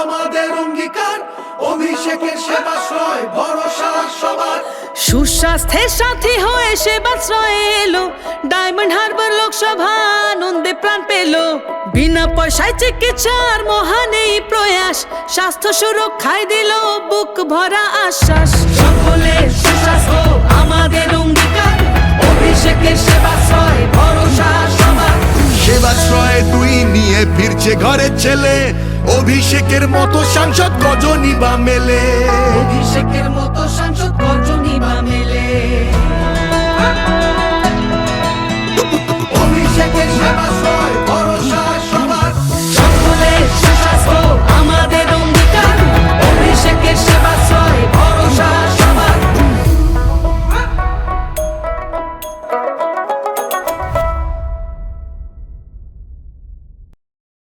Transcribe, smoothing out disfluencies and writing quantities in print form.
আমাদের অঙ্গীকার, অভিষেকের সেবাশ্রয় ভরসা সবার। সুস্বাস্থ্যের সাথী হয়ে সেবাশ্রয়ে এলো ডায়মন্ড হারবার লোকসভা, আনন্দে প্রাণ পেল। বিনা পয়সায় চিকিৎসার মহান এই প্রয়াস, স্বাস্থ্য সুরক্ষায় দিল বুক ভরা আশ্বাস। সকলের সুস্বাস্থ্য আমাদের অঙ্গীকার, অভিষেকের সেবাশ্রয় ভরসা সবার। সেবাশ্রয়ে তুই নিয়ে ফিরছে ঘরের ছেলে, অভিষেকের মতো সাংসদ কজনই বা মেলে। অভিষেকের মতো সাংসদ কজনই বা মেলে।